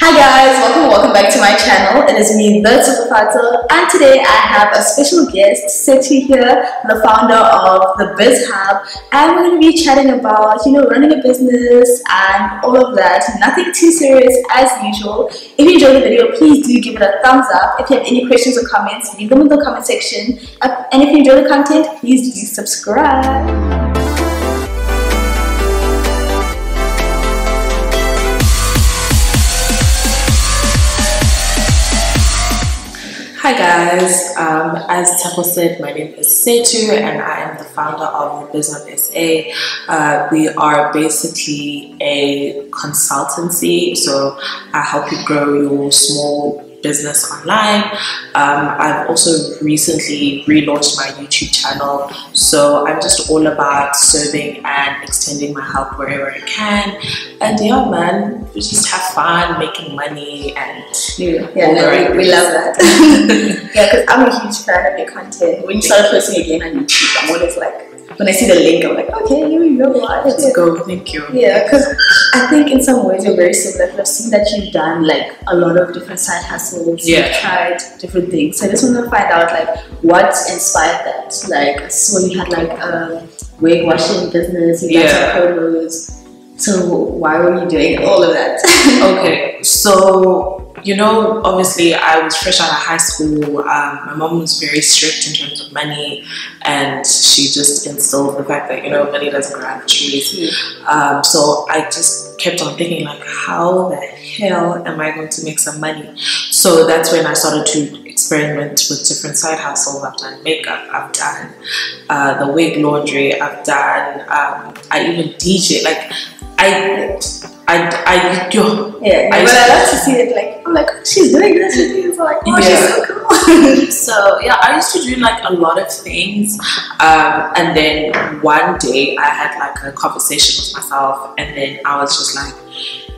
Hi guys, welcome back to my channel. It is me, TheBizHubSA, and today I have a special guest, Sethi here, the founder of TheBizHub, and we're going to be chatting about, running a business and all of that. Nothing too serious as usual. If you enjoyed the video, please do give it a thumbs up. If you have any questions or comments, leave them in the comment section. And if you enjoy the content, please do subscribe. Hi guys, as Tapo said, my name is Setu and I am the founder of TheBizHubSA. We are basically a consultancy, so I help you grow your small business online. I've also recently relaunched my YouTube channel, so I'm just all about serving and extending my help wherever I can. And yeah, man, we just have fun making money and we love that. Yeah, because I'm a huge fan of your content. When you started posting again on YouTube, I'm always like, when I see the link, I'm like, okay, here we go. Let's go. Thank you. Yeah, because I think in some ways you're very similar. I've seen that you've done like a lot of different side hustles. Yeah. You've tried different things. So I just want to find out like what inspired that. Like I saw you had like a wig washing business. You did some promos. So why were you doing all of that? Okay, so obviously I was fresh out of high school. My mom was very strict in terms of money, and she just instilled the fact that money doesn't grow on trees. So I just kept on thinking like, how the hell am I going to make some money? So that's when I started to experiment with different side hustles. I've done makeup, I've done the wig laundry, I've done I even DJ. Like But I love to see it. Like I'm like, she's doing this. She's like, oh, she's so cool. So yeah, I used to do like a lot of things, and then one day I had like a conversation with myself, and then I was just like,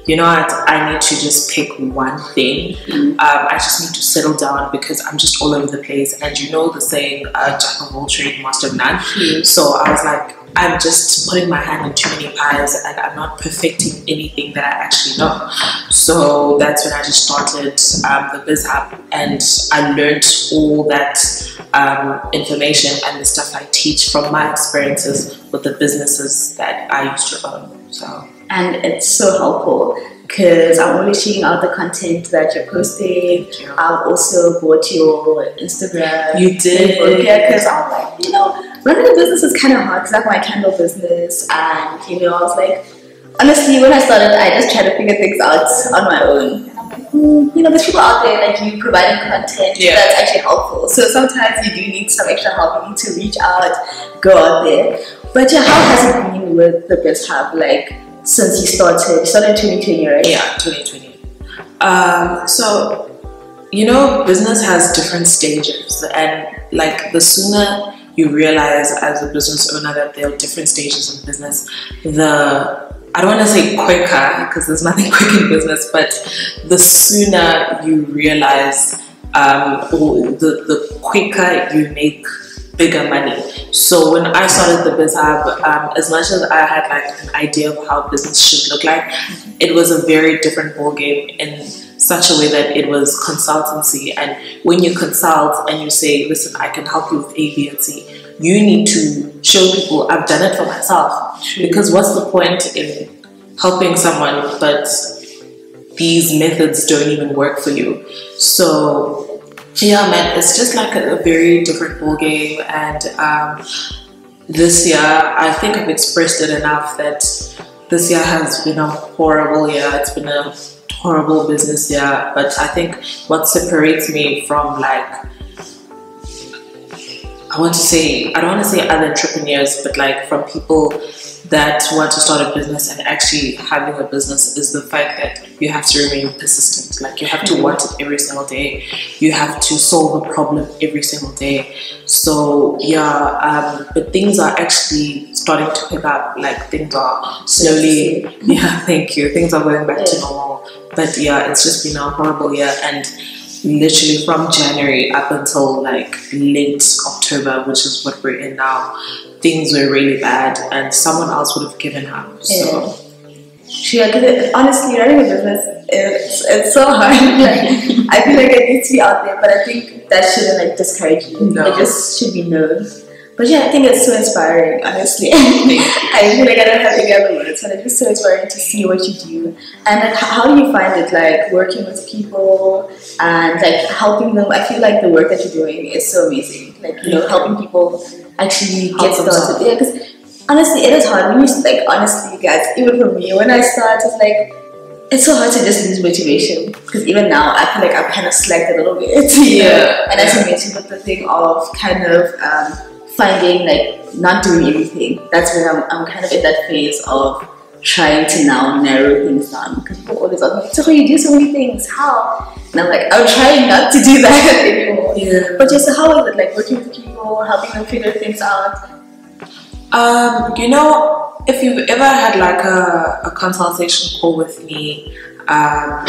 you know what, I need to just pick one thing. I just need to settle down because I'm just all over the place, and the saying, jack of all trades, master of none. So I was like, I'm just putting my hand in too many pies and I'm not perfecting anything that I actually know. So that's when I just started the BizHub, and I learned all that information and the stuff I teach from my experiences with the businesses that I used to own. So, and it's so helpful because I'm always checking out the content that you're posting. I've also bought your Instagram. You did? Yeah, because I'm like, running a business is kind of hard because I have my candle business, and I was like, honestly, when I started, I just tried to figure things out on my own. And I'm like, there's people out there like you providing content that's actually helpful. So sometimes you do need some extra help. You need to reach out, go out there. But yeah, how has it been with the BizHub? Like since you started? You started in 2020, right? Yeah, 2020. So business has different stages, and like the sooner you realize as a business owner that there are different stages of business, I don't want to say quicker because there's nothing quick in business, but the sooner you realize or the quicker you make bigger money. So when I started the BizHub, as much as I had like an idea of how business should look like, it was a very different ballgame in such a way that it was consultancy. And when you consult and you say, listen, I can help you with A, B, and C, you need to show people I've done it for myself. Because what's the point in helping someone but these methods don't even work for you? So yeah, man, it's just like a very different ballgame. And this year, I think I've expressed it enough that this year has been a horrible year. It's been a horrible business year. But I think what separates me from like, I don't want to say other entrepreneurs, but like from people that want to start a business and actually having a business is the fact that you have to remain persistent. Like you have to want it every single day. You have to solve a problem every single day. So yeah, but things are actually starting to pick up. Like things are slowly, thank you. Things are going back to normal. But yeah, it's just been a horrible year, and literally from January up until like late October, which is what we're in now, things were really bad and someone else would have given up. So Yeah, because honestly, running a business, it's so hard. Like, I feel like it needs to be out there, but I think that shouldn't like discourage you. No. It just should be known. But yeah, I think it's so inspiring, honestly. I feel like I don't have any other words, but it's just so inspiring to see what you do. And like, how do you find it, like working with people and like helping them? I feel like the work that you're doing is so amazing. Like, you know, helping people actually get started. Yeah, because honestly, it is hard. When you like, honestly, guys, even for me, when I start, it's like it's so hard to just lose motivation. Because even now, I feel like I've kind of slacked a little bit. And as you mentioned, with the thing of kind of finding like not doing everything. That's where I'm kind of in that phase of trying to now narrow things down. Because people always ask me, so you do so many things, how? And I'm like, I'm trying not to do that anymore. Yeah. But just how is it like working with people, helping them figure things out? You know, if you've ever had like a consultation call with me, I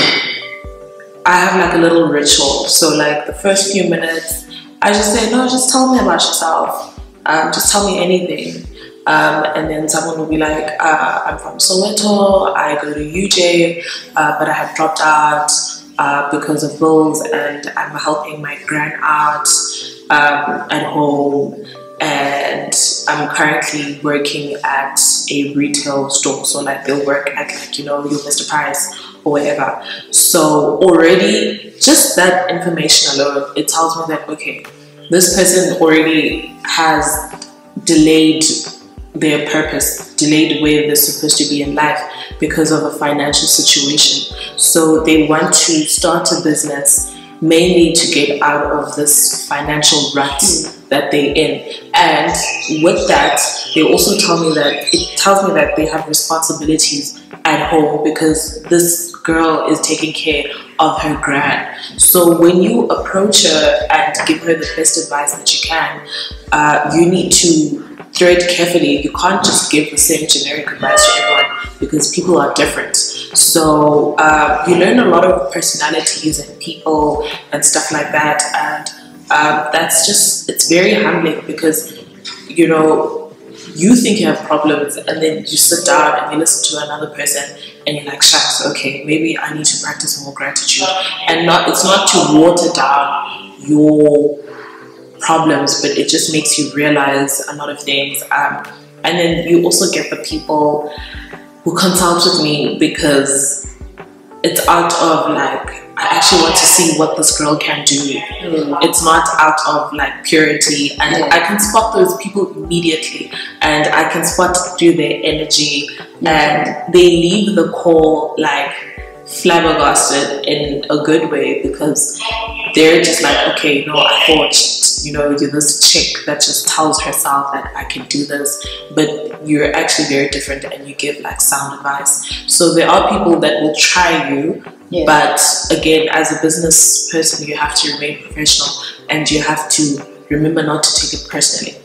have like a little ritual. So like the first few minutes, I just say, no, just tell me about yourself. Just tell me anything. And then someone will be like, I'm from Soweto, I go to UJ, but I have dropped out because of bills, and I'm helping my gran out at home. And I'm currently working at a retail store, so like they'll work at like, you know, your Mr. Price or whatever. So already just that information alone, it tells me that, okay, this person already has delayed their purpose, delayed where they're supposed to be in life because of a financial situation. So they want to start a business mainly to get out of this financial rut that they're in. And with that, they also tell me that it tells me that they have responsibilities at home because this girl is taking care of her gran. So when you approach her and give her the best advice that you can, you need to thread carefully. You can't just give the same generic advice to everyone because people are different. So you learn a lot of personalities and people and stuff like that, and that's just, it's very humbling because, you know, you think you have problems and then you sit down and you listen to another person and you're like, shucks, okay, maybe I need to practice more gratitude. And it's not to water down your problems, but it just makes you realize a lot of things. And then you also get the people who consult with me because it's out of like, I actually want to see what this girl can do. It's not out of like purity, and I can spot those people immediately, and I can spot through their energy, and they leave the call like flabbergasted in a good way because they're just like, okay, no, I thought, you know, you're this chick that just tells herself that I can do this, but you're actually very different and you give like sound advice. So there are people that will try you, but again, as a business person, you have to remain professional and you have to remember not to take it personally.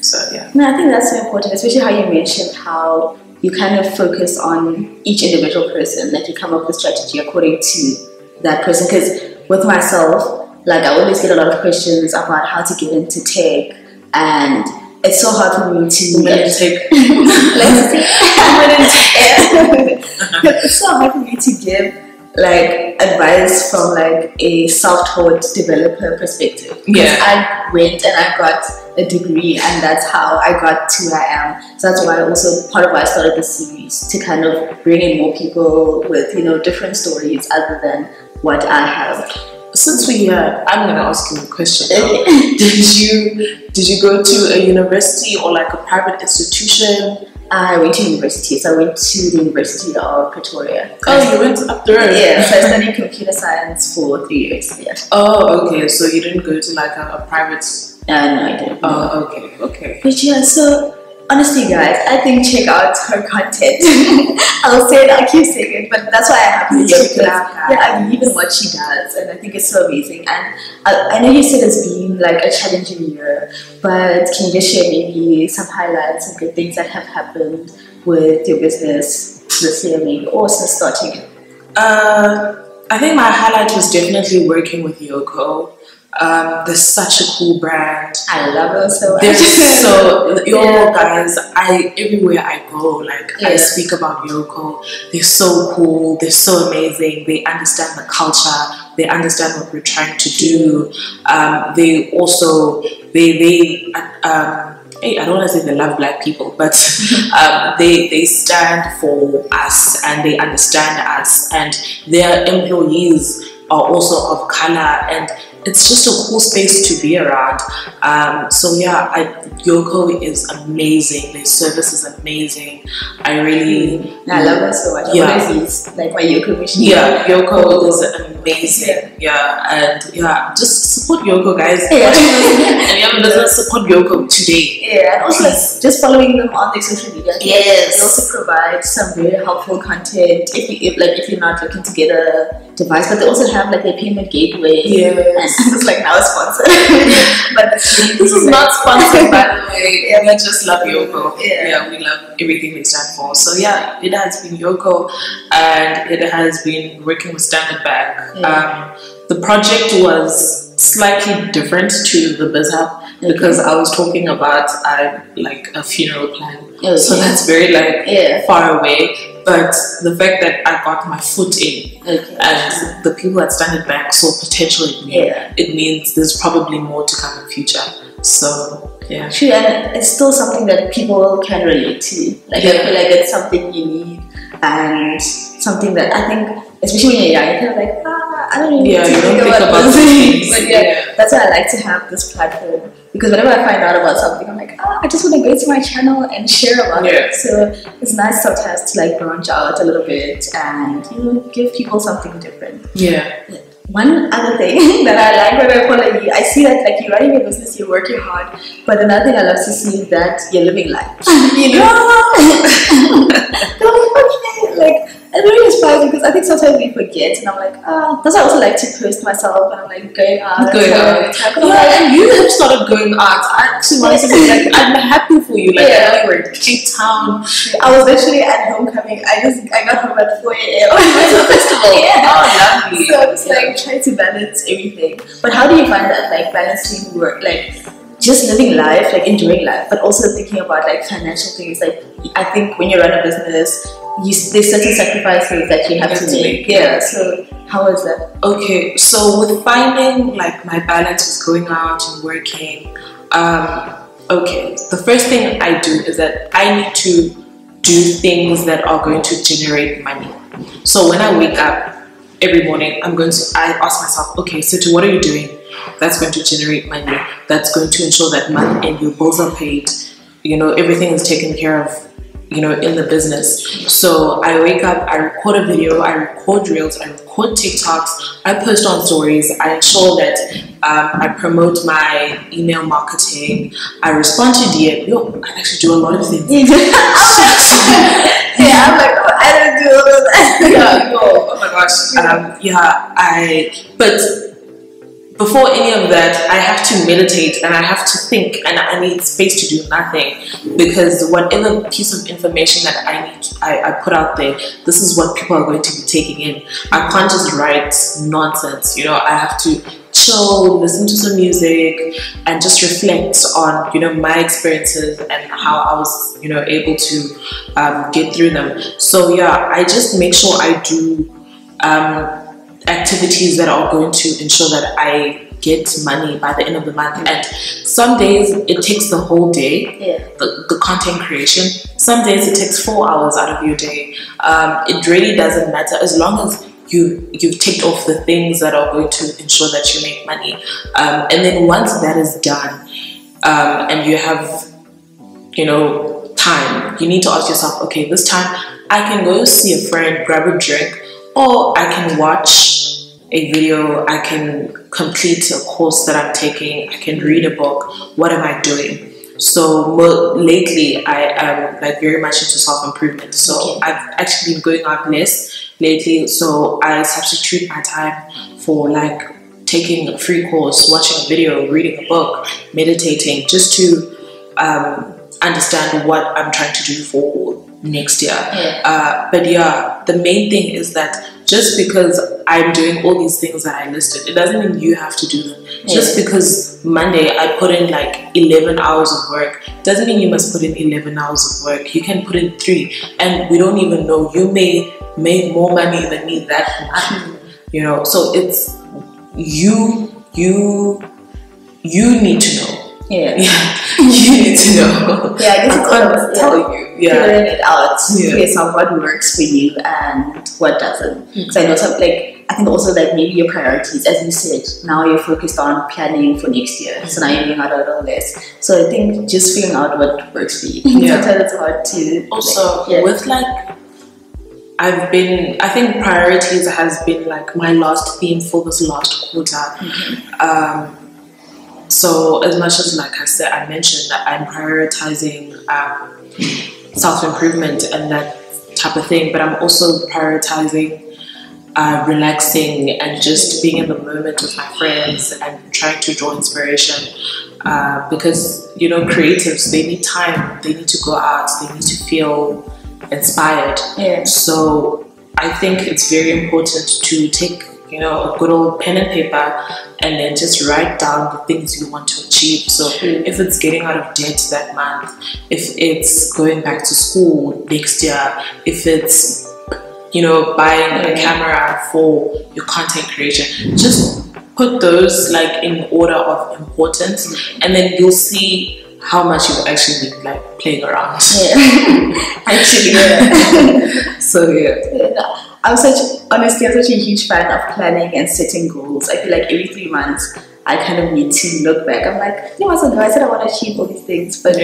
So yeah. No, I think that's so important, especially how you mentioned how you kind of focus on each individual person, that you come up with strategy according to that person. Because with myself, like I always get a lot of questions about how to get into tech, and it's so hard for me to it's so hard for me to give like advice from like a self-taught developer perspective. Because I went and I got a degree, and that's how I got to where I am. So that's why also part of why I started this series, to kind of bring in more people with, you know, different stories other than what I have. Since we I'm gonna ask you a question. Did you go to a university or like a private institution? I went to university, so I went to the University of Pretoria. Oh, you went up the road? Yeah, so I studied computer science for 3 years. Yeah. Oh, okay. So you didn't go to like a private? No, I didn't. Oh, okay. But yeah, so honestly, guys, I think check out her content. I'll say it, I'll keep saying it, but that's why I have to check it out. Yeah, I believe in what she does, and I think it's so amazing. And I know you said it's been like a challenging year, but can you just share maybe some highlights, some good things that have happened with your business this year, maybe, or since starting it? I think my highlight was definitely working with Yoko. They're such a cool brand. I love them so much. They're so Yoko guys. Everywhere I go, like I speak about Yoko. They're so cool. They're so amazing. They understand the culture. They understand what we're trying to do. They also hey, I don't want to say they love black people, but they stand for us and they understand us, and their employees are also of color, and it's just a cool space to be around. So yeah, Yoko is amazing. Their service is amazing. I love her so much. Yeah, like my Yoko machine. Yeah, Yoko is amazing. Yeah, and yeah, just support Yoko, guys. And you have a business, support Yoko today. Yeah, and also like just following them on their social media. Yes, they also provide some very helpful content if you're not looking to get a device, but they also have like their payment gateway. Yes. And it's like now a sponsor. But this is not sponsored, by the way. We just love Yoko. Yeah, we love everything they stand for. So yeah, it has been Yoko, and it has been working with Standard Bank. The project was slightly different to the BizHub because I was talking about like a funeral plan. So that's very far away. But the fact that I got my foot in and the people at Standard Bank saw potential in me, it means there's probably more to come in the future. So yeah, true, and it's still something that people can relate to. Like I feel like it's something you need, and something that I think, especially when you're young, you're kind of like, I don't really need to think about those things. But that's why I like to have this platform, because whenever I find out about something, I'm like, I just want to go to my channel and share about it. So it's nice sometimes to like branch out a little bit and give people something different. One other thing that I like when I follow you, I see that like you're running your business, you're working hard, but another thing I love to see is that you're living life. Like, I'm really inspired because I think sometimes we forget, and I'm like, that's why I also like to post myself, and I'm like going out. And you have started going out. I actually want to say, like, I'm happy for you. Like, I know you were in Cape Town. I was actually at homecoming. I got home at 4 a.m. It's a festival. Oh, lovely. So I'm just like trying to balance everything. But how do you find that, like, balancing work, like just living life, like enjoying life, but also thinking about like financial things? Like, I think when you run a business, there's certain sacrifices that you have to make. So how is that? Okay, so with finding like my balance with going out and working, okay, the first thing I do is that I need to do things that are going to generate money. So when I wake up every morning, I ask myself, okay, so what are you doing that's going to generate money, that's going to ensure that month end your bills are paid, everything is taken care of, in the business. So I wake up, I record a video, I record reels, I record TikToks, I post on stories, I ensure that I promote my email marketing, I respond to DM. I actually do a lot of things. I'm like, I don't do all of that. Oh my gosh. But before any of that, I have to meditate and I have to think, and I need space to do nothing, because whatever piece of information that I put out there, this is what people are going to be taking in. I can't just write nonsense, I have to chill, listen to some music, and just reflect on, my experiences and how I was, able to get through them. So yeah, I just make sure I do activities that are going to ensure that I get money by the end of the month. And some days it takes the whole day, the content creation. Some days it takes 4 hours out of your day. It really doesn't matter, as long as you've ticked off the things that are going to ensure that you make money. And then once that is done, and you have time, you need to ask yourself, okay, this time I can go see a friend, grab a drink, or I can watch a video, I can complete a course that I'm taking, I can read a book. What am I doing? So lately I am like very much into self-improvement. So I've actually been going out less lately. So I substitute my time for like taking a free course, watching a video, reading a book, meditating, just to understand what I'm trying to do for next year. But yeah, the main thing is that just because I'm doing all these things that I listed, it doesn't mean you have to do them. Just because Monday I put in like 11 hours of work doesn't mean you must put in 11 hours of work. You can put in 3, and we don't even know. You may make more money than me that month, you know. So it's you need to know. Yeah. You need to know. Yeah, I guess I can't tell you. Figuring it out based on what works for you and what doesn't. So I know I think also like maybe your priorities, as you said, now you're focused on planning for next year. So now you're doing all this. So I think just figuring out what works for you. Sometimes it's hard to also with like I think priorities has been like my last theme for this last quarter. So as much as like I mentioned that I'm prioritizing self-improvement and that type of thing, but I'm also prioritizing relaxing and just being in the moment with my friends and trying to draw inspiration, because you know, creatives, they need time, they need to go out, they need to feel inspired. So I think it's very important to take, you know, a good old pen and paper and then just write down the things you want to achieve. So if it's getting out of debt that month, if it's going back to school next year, if it's, you know, buying a camera for your content creation, just put those like in order of importance, and then you'll see how much you actually need like playing around. Actually, So I'm such a huge fan of planning and setting goals. I feel like every 3 months I kind of need to look back. I'm like, you know, I said I want to achieve all these things, but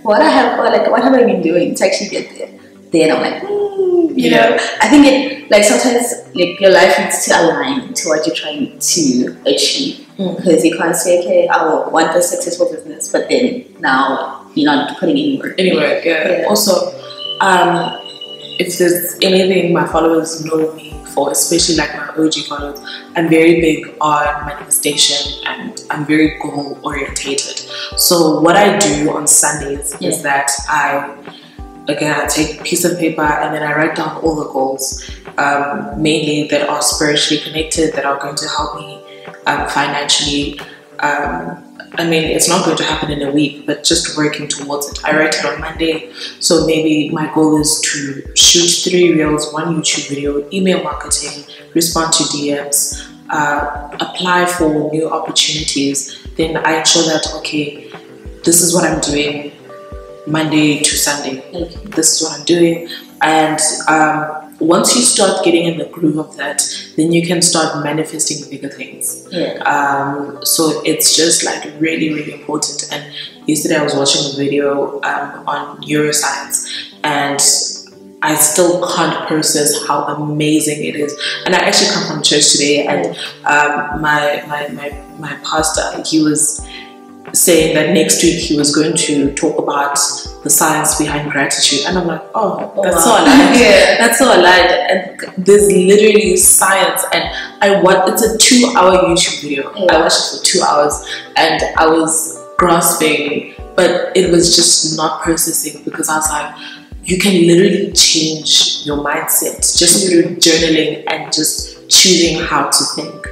what have I been doing to actually get there? Then I'm like, you know, I think it like sometimes like your life needs to align to what you're trying to achieve, because you can't say, okay, I want a successful business, but then now you're not putting any work anywhere. Also, if there's anything my followers know me for, especially like my OG followers, I'm very big on manifestation and I'm very goal orientated. So what I do on Sundays is that I take a piece of paper and then I write down all the goals, mainly that are spiritually connected, that are going to help me financially. I mean, it's not going to happen in a week, but just working towards it. I write it on Monday, so maybe my goal is to shoot 3 reels, 1 YouTube video, email marketing, respond to DMs, apply for new opportunities. Then I ensure that, okay, this is what I'm doing Monday to Sunday. This is what I'm doing. And once you start getting in the groove of that, then you can start manifesting bigger things. So it's just like really, really important. And yesterday I was watching a video on neuroscience, and I still can't process how amazing it is. And I actually come from church today, and my pastor, he was saying that next week he was going to talk about the science behind gratitude, and I'm like, that's so aligned. That's so aligned. And there's literally science, and it's a 2-hour YouTube video. I watched it for 2 hours, and I was grasping, but it was just not processing, because I was like, you can literally change your mindset just through journaling and just choosing how to think.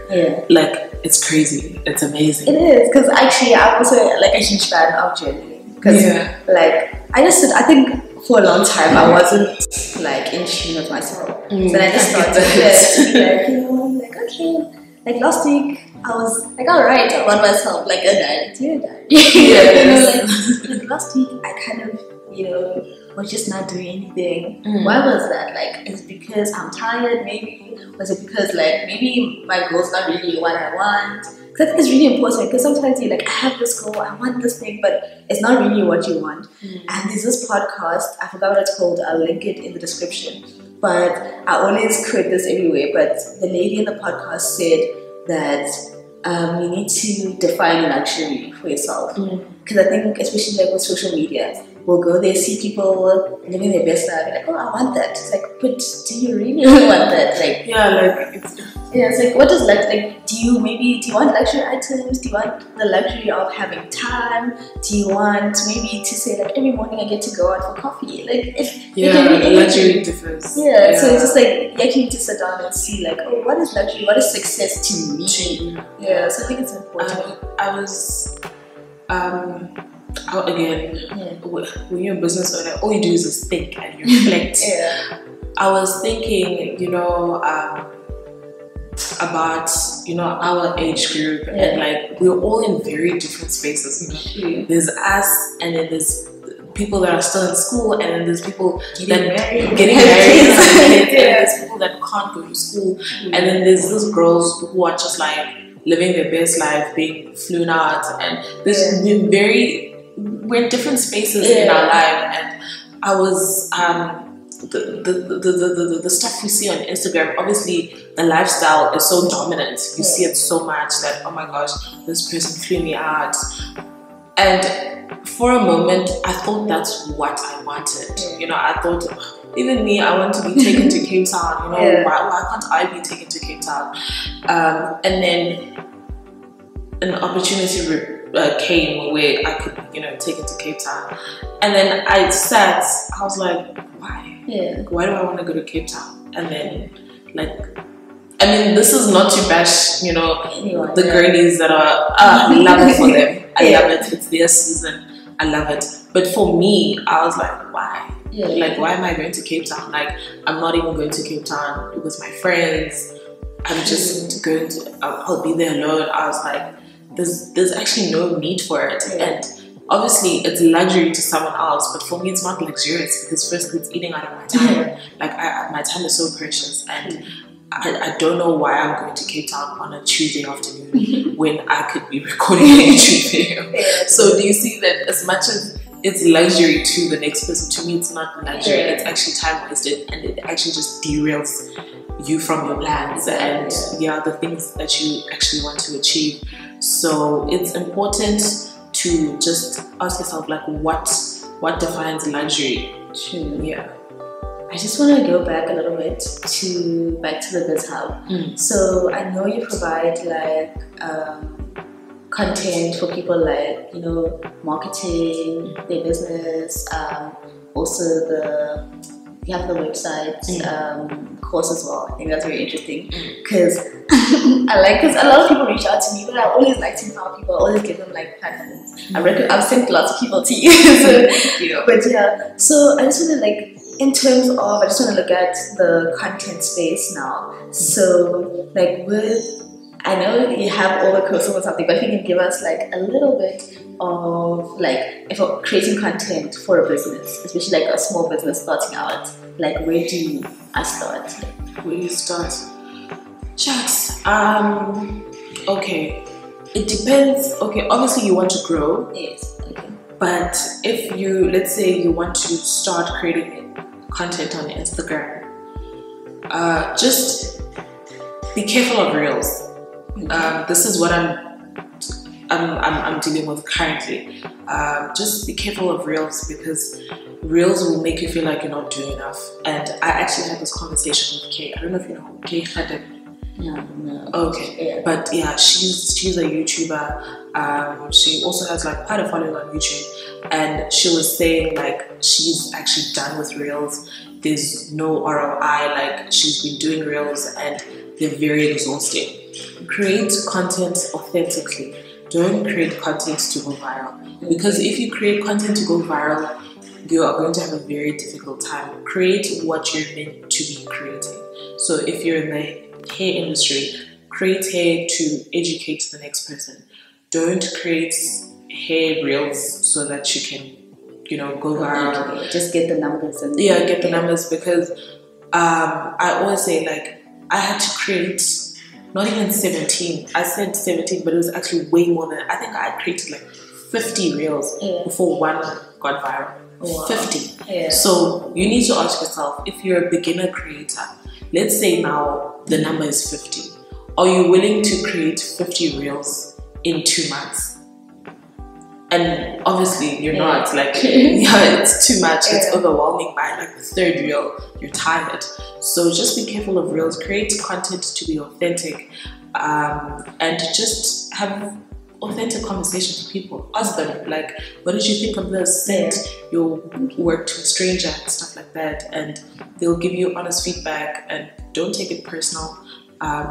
Like, it's crazy. It's amazing. It is, because actually I'm also like a huge fan of journaling, because like I think for a long time I wasn't like in tune with myself. So then I just started to be like, you know, like, okay, like last week I was like, alright, I want myself like a diary. You know, like last week I kind of, you know, was just not doing anything. Why was that? Like, is it because I'm tired? Maybe was it because like maybe my goal's not really what I want? Because I think it's really important, because sometimes you're like, I have this goal, I want this thing, but it's not really what you want. And there's this podcast, I forgot what it's called, I'll link it in the description, but I always quote this everywhere, but the lady in the podcast said that you need to define luxury for yourself. because I think especially like with social media, we'll go there, see people living their best life, like, oh, I want that. It's like, but do you really want that? Like, yeah, like it's like, what is like? Do you want luxury items? Do you want the luxury of having time? Do you want maybe to say like every morning I get to go out for coffee? Like, the luxury differs. Yeah, so it's just like you need to sit down and see like, oh, what is luxury? What is success to me? Yeah, so I think it's important. I was out again. When you're a business owner, all you do is just think and you reflect. I was thinking, about our age group, and like we're all in very different spaces. There's us, and then there's people that are still in school, and then there's people getting married, and there's people that can't go to school, and then there's those girls who are just like living their best life, being flown out, and we're in different spaces in our life. And I was the stuff we see on Instagram, obviously the lifestyle is so dominant. You see it so much that, oh my gosh, this person flew me out. And for a moment, I thought that's what I wanted. I thought, even me, I want to be taken to Cape Town. Why can't I be taken to Cape Town? And then an opportunity came where I could, take it to Cape Town. And then I was like, why? Why do I want to go to Cape Town? And then, this is not to bash, the girlies that are, I love it for them. I love it. It's their season. I love it. But for me, I was like, why? Why am I going to Cape Town? Like, I'm not even going to Cape Town with my friends. I'm just going to, I'll be there alone. I was like, there's actually no need for it. And obviously it's luxury to someone else, but for me it's not luxurious, because firstly it's eating out of my time. My time is so precious, and I don't know why I'm going to Cape Town on a Tuesday afternoon when I could be recording a YouTube video. So do you see that as much as it's luxury to the next person, to me it's not luxury, it's actually time wasted, and it actually just derails you from your plans and the things that you actually want to achieve. So it's important to just ask yourself, like, what defines luxury? True. I just want to go back a little bit back to the Biz Hub. So I know you provide content for people, like, marketing their business, also you have the website course as well. I think that's very interesting, because because a lot of people reach out to me, but I always like to empower people. I always give them platforms. I've sent lots of people to you. But so I just want to I just want to look at the content space now. So I know you have all the courses or something, but if you can give us a little bit of if you're creating content for a business, especially a small business starting out, where do I start? Where do you start? Shucks. Okay. It depends. Okay, obviously you want to grow. Yes. Okay. But if let's say you want to start creating content on Instagram, just be careful of reels. This is what I'm dealing with currently. Just be careful of reels, because reels will make you feel like you're not doing enough. And I actually had this conversation with Kay. I don't know if you know Kay Khadib. No. Okay. Yeah. But yeah, she's a YouTuber. She also has quite a following on YouTube, and she was saying she's actually done with reels. There's no ROI. She's been doing reels and they're very exhausting. Create content authentically. Don't create content to go viral, because if you create content to go viral, you are going to have a very difficult time. Create what you're meant to be creating. So if you're in the hair industry, create hair to educate the next person. Don't create hair reels so that you can, go viral. Just get the numbers. Get the numbers, because I always say I had to create not even 17. I said 17, but it was actually way more than. I think I created 50 reels before one got viral. Wow. 50. Yeah. So you need to ask yourself, if you're a beginner creator, let's say now the number is 50. Are you willing to create 50 reels in 2 months? And obviously you're not, like, yeah, it's too much, it's overwhelming. By like the third reel, you're tired. So just be careful of reels, create content to be authentic, and just have authentic conversations with people. Ask them, like, what did you think of this? Send your work to a stranger and stuff like that, and they'll give you honest feedback, and don't take it personal.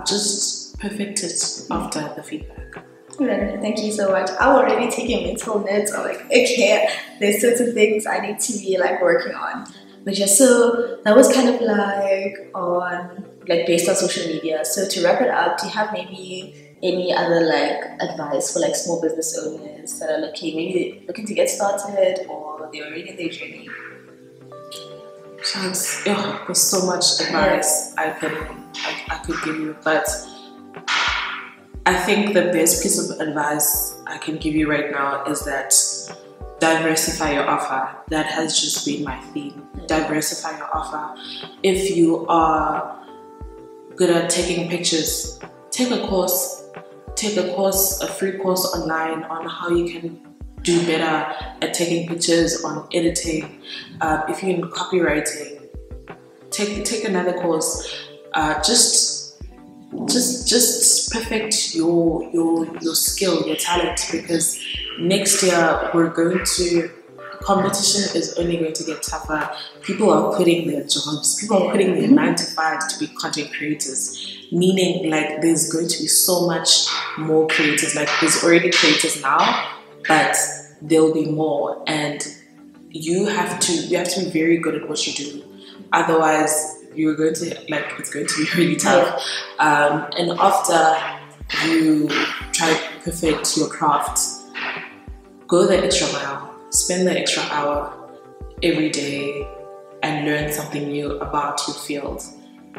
Just perfect it after the feedback. Thank you so much. I'm already taking mental notes. I'm like, okay, there's certain things I need to be like working on. But yeah, so that was kind of like on like based on social media. So to wrap it up, do you have maybe any other like advice for like small business owners that are maybe looking to get started, or they're already in their journey? Thanks. Oh, there's so much advice I could give you, but I think the best piece of advice I can give you right now is that diversify your offer. That has just been my theme. Diversify your offer. If you are good at taking pictures, take a course. Take a course, a free course online on how you can do better at taking pictures, on editing. If you're in copywriting, take another course. Just perfect your skill, your talent, because next year competition is only going to get tougher. People are quitting their jobs, people are quitting their 9 to 5 to be content creators, meaning like there's going to be so much more creators. Like there's already creators now, but there'll be more, and you have to be very good at what you do, otherwise you're going to it's going to be really tough. And after you try to perfect your craft, go the extra mile, spend the extra hour every day and learn something new about your field,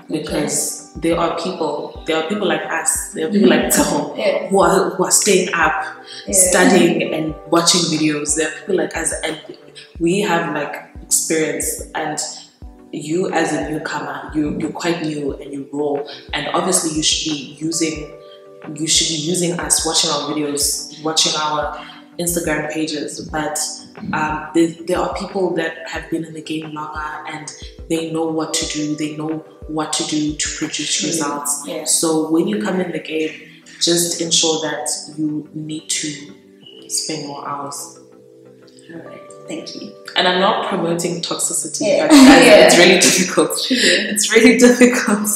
because there are people like us, there are people like Tom who are staying up, studying and watching videos. There are people like us, and we have like experience, and you as a newcomer, you're quite new and you're raw, and obviously you should be using us, watching our videos, watching our Instagram pages, but there are people that have been in the game longer and they know what to do, they know what to do to produce results. So when you come in the game, just ensure that you need to spend more hours. Alright, thank you. And I'm not promoting toxicity, but it's really difficult. It's really difficult.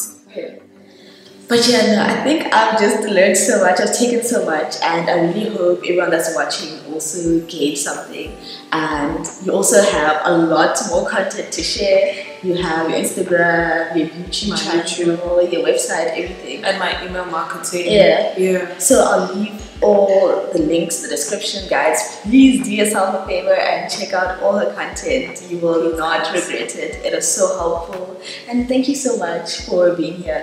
But yeah, no, I think I've just learned so much, I've taken so much, and I really hope everyone that's watching also gained something. And you also have a lot more content to share. You have your Instagram, your YouTube channel, your website, everything. And my email marketing. Yeah. So I'll leave all the links in the description, guys. Please do yourself a favor and check out all her content. You will not regret it. It is so helpful. And thank you so much for being here.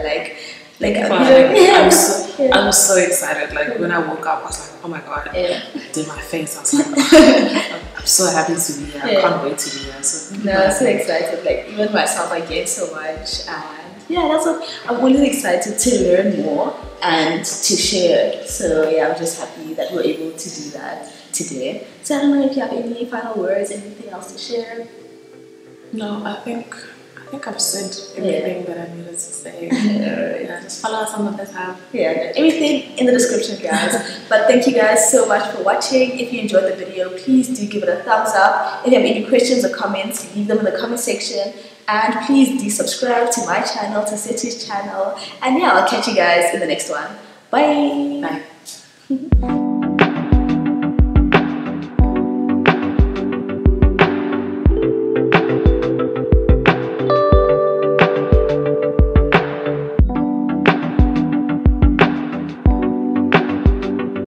I'm so excited. Like when I woke up, I was like, oh my god, I did my face. I was like, oh, I'm so happy to be here. I can't wait to be here. So I'm so excited. Like even myself, I gained so much, and yeah, that's what I'm really excited to learn more and to share. So yeah, I'm just happy that we're able to do that today. So I don't know if you have any final words, anything else to share. No, I think I've said everything that I needed to say. Just follow us on the BizHub. Everything in the description, guys. But thank you guys so much for watching. If you enjoyed the video, please do give it a thumbs up. If you have any questions or comments, leave them in the comment section. And please do subscribe to my channel, to Seti's channel. And yeah, I'll catch you guys in the next one. Bye. Bye.